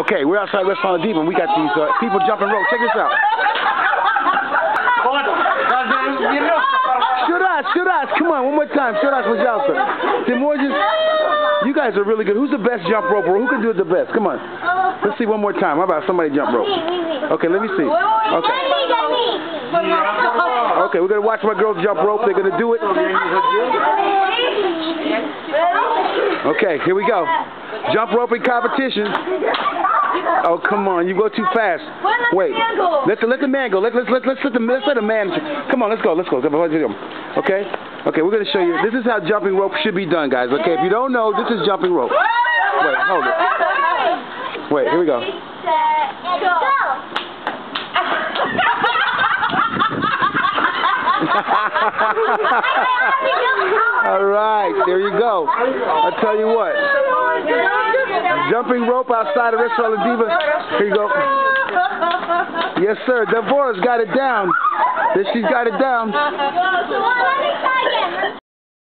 Okay, we're outside West Palm Deep and we got these people jumping rope. Check this out. Shuras, come on, one more time. Shuras, пожалуйста. You guys are really good. Who's the best jump roper? Who can do it the best? Come on. Let's see one more time. How about somebody jump rope? Okay, let me see. Okay. Okay, we're going to watch my girls jump rope. They're going to do it. Okay, here we go. Jump roping competition. Oh, come on. You go too fast. Wait. Let the man go. Let's let the man. Come on, let's go. Okay? Okay, we're going to show you. This is how jumping rope should be done, guys. Okay, if you don't know, this is jumping rope. Wait, hold it. Wait, here we go. All right, there you go. I'll tell you what. Jumping rope outside of Restaurant La Diva. Here you go. Yes, sir. Devorah's got it down. She's got it down.